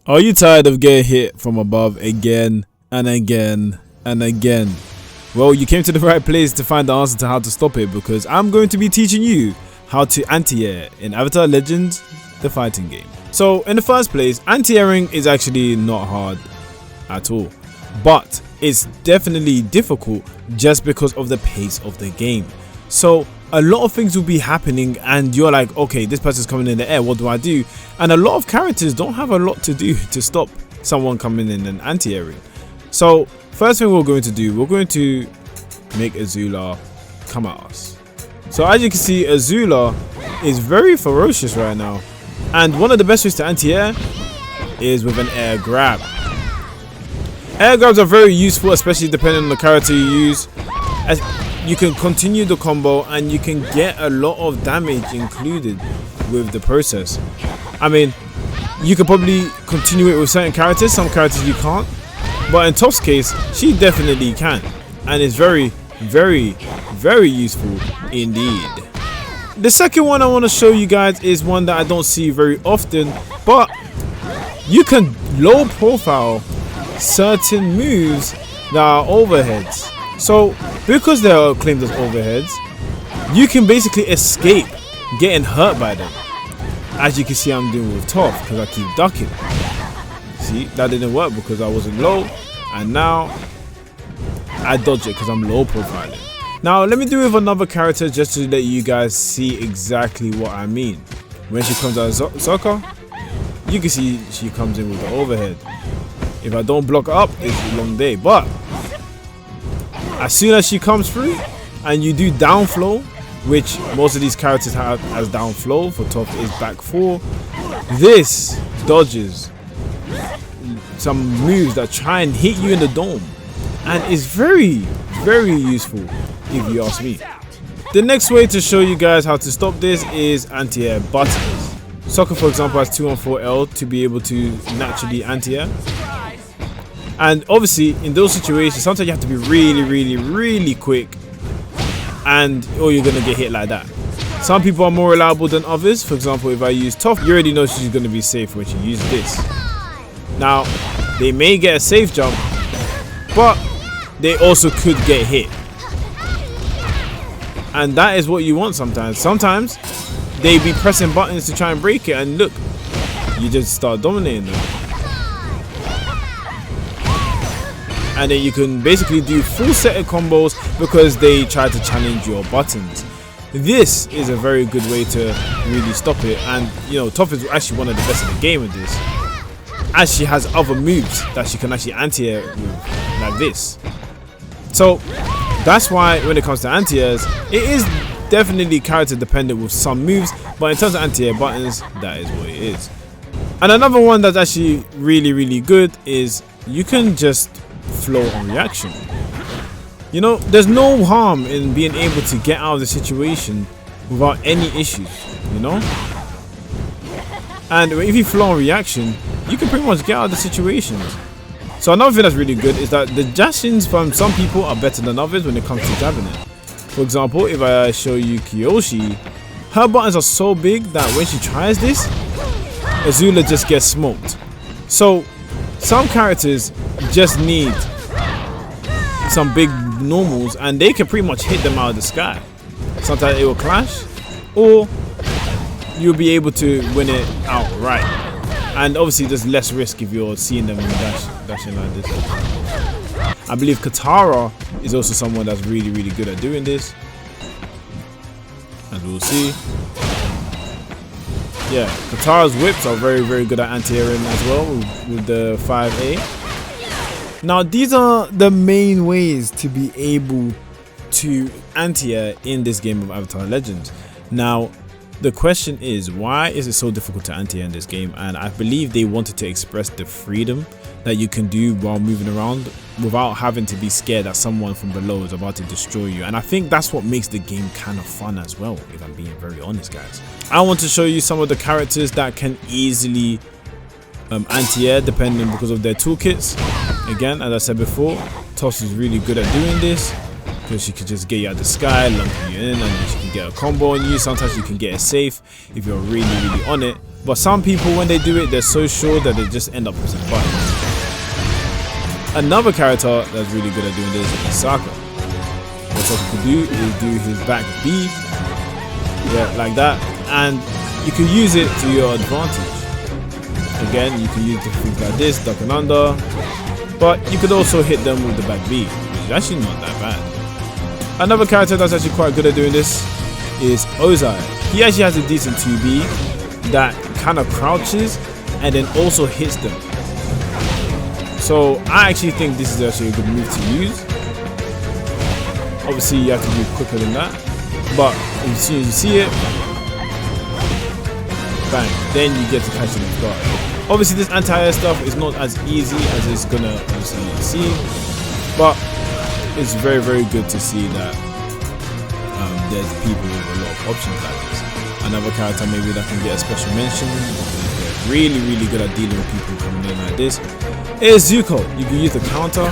Are you tired of getting hit from above again and again and again? Well, you came to the right place to find the answer to how to stop it, because I'm going to be teaching you how to anti-air in Avatar Legends, the fighting game. So in the first place, anti-airing is actually not hard at all, but it's definitely difficult just because of the pace of the game. So a lot of things will be happening and you're like, okay, this person's coming in the air, what do I do? And a lot of characters don't have a lot to do to stop someone coming in and anti-airing. So first thing we're going to do, we're going to make Azula come at us. So as you can see, Azula is very ferocious right now, and one of the best ways to anti-air is with an air grab. Air grabs are very useful, especially depending on the character you use, as you can continue the combo and you can get a lot of damage included with the process. I mean, you could probably continue it with certain characters, some characters you can't, but in Toph's case, she definitely can, and it's very, very, very useful indeed. The second one I want to show you guys is one that I don't see very often, but you can low profile certain moves that are overheads. So because they are claimed as overheads, you can basically escape getting hurt by them, as you can see I'm doing with Toph, because I keep ducking. See, that didn't work because I wasn't low, and now I dodge it because I'm low profiling. Now let me do it with another character just to let you guys see exactly what I mean. When she comes out of Sokka, you can see she comes in with the overhead. If I don't block up, it's a long day, but as soon as she comes through and you do down flow, which most of these characters have as down flow, for Toph is back 4, this dodges some moves that try and hit you in the dome, and is very, very useful if you ask me. The next way to show you guys how to stop this is anti-air buttons. Sokka, for example, has 2-on-4L to be able to naturally anti-air. And obviously in those situations, sometimes you have to be really, really, really quick, or you're gonna get hit like that. Some people are more reliable than others. For example, if I use Toph, you already know she's gonna be safe when she uses this. Now, they may get a safe jump, but they also could get hit. And that is what you want sometimes. Sometimes they be pressing buttons to try and break it, and look, you just start dominating them. And then you can basically do full set of combos because they try to challenge your buttons. This is a very good way to really stop it, and you know, Toph is actually one of the best in the game with this, as she has other moves that she can actually anti-air with, like this. So that's why when it comes to anti-airs, it is definitely character dependent with some moves, but in terms of anti-air buttons, that is what it is. And another one that's actually really, really good is you can just flow on reaction. You know, there's no harm in being able to get out of the situation without any issues, you know. And if you flow on reaction, you can pretty much get out of the situations. So another thing that's really good is that the dashings from some people are better than others when it comes to jabbing it. For example, if I show you Kyoshi, her buttons are so big that when she tries this, Azula just gets smoked. So some characters just need some big normals and they can pretty much hit them out of the sky. Sometimes it will clash, or you'll be able to win it outright. And obviously there's less risk if you're seeing them dashing like this. I believe Katara is also someone that's really, really good at doing this, as we'll see. Yeah, Katara's whips are very, very good at anti-airing as well with the 5A. Now these are the main ways to be able to anti-air in this game of Avatar Legends. Now the question is, why is it so difficult to anti-air in this game? And I believe they wanted to express the freedom that you can do while moving around without having to be scared that someone from below is about to destroy you. And I think that's what makes the game kind of fun as well, if I'm being very honest, guys. I want to show you some of the characters that can easily anti-air depending because of their toolkits. Again, as I said before, Toph is really good at doing this because she could just get you out of the sky, lump you in, and she can get a combo on you. Sometimes you can get it safe if you're really on it. But some people, when they do it, they're so sure that they just end up pressing buttons. Another character that's really good at doing this is Saka. What Saka can do is do his back B, yeah, like that, and you can use it to your advantage. Again, you can use things like this, duck and under, but you could also hit them with the back B, which is actually not that bad. Another character that's actually quite good at doing this is Ozai. He actually has a decent 2B that kind of crouches and then also hits them. So I actually think this is actually a good move to use. Obviously you have to be quicker than that, but as soon as you see it, bang, then you get to catch them off guard. Obviously this anti-air stuff is not as easy as it's gonna obviously seem, but it's very good to see that there's people with a lot of options like this. Another character maybe that can get a special mention because they're really good at dealing with people coming in like this is Zuko. You can use the counter.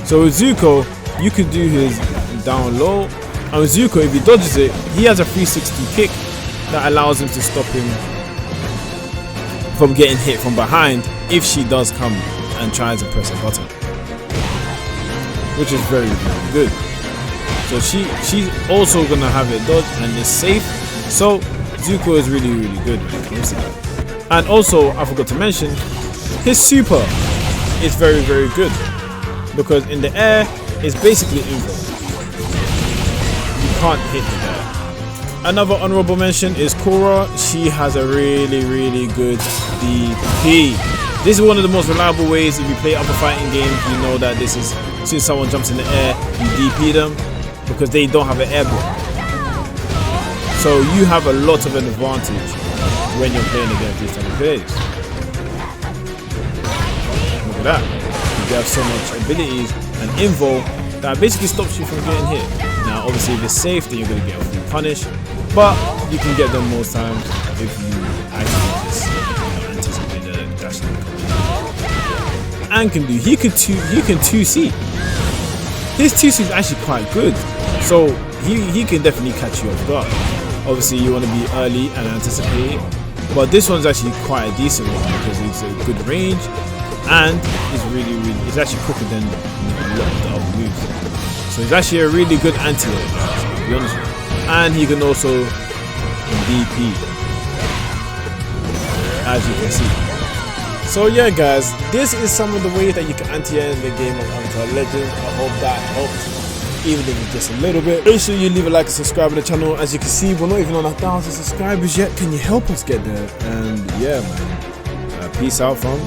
So with Zuko, you can do his down low, and with Zuko, if he dodges it, he has a 360 kick that allows him to stop him from getting hit from behind if she does come and tries to press a button, which is very good. So she's also gonna have it dodged and it's safe. So Zuko is really good when it comes to that. And also, I forgot to mention, his super is very good because in the air it's basically invulnerable. You can't hit the air. Another honorable mention is Korra. She has a really good DP. This is one of the most reliable ways. If you play other fighting games, you know that this is, as soon as someone jumps in the air, you DP them because they don't have an air block. So you have a lot of an advantage when you're playing against these type of players. Look at that. You have so much abilities and invul that basically stops you from getting hit. Now obviously if it's safe, then you're going to get a full punish, but you can get them most times if you actually just anticipate the dash. And can do, he can 2C. His 2C is actually quite good, so he can definitely catch you off guard. Obviously you want to be early and anticipate, but this one's actually quite a decent one because it's a good range and it's it's actually quicker than a lot of the other moves. So it's actually a really good anti-air, to be honest with you. And he can also DP, as you can see. So yeah guys, this is some of the ways that you can anti-air in the game of Avatar Legends. I hope that helped, even if it's just a little bit. Make sure you leave a like and subscribe to the channel. As you can see, we're not even on 1,000 subscribers yet. Can you help us get there? And yeah man, peace out from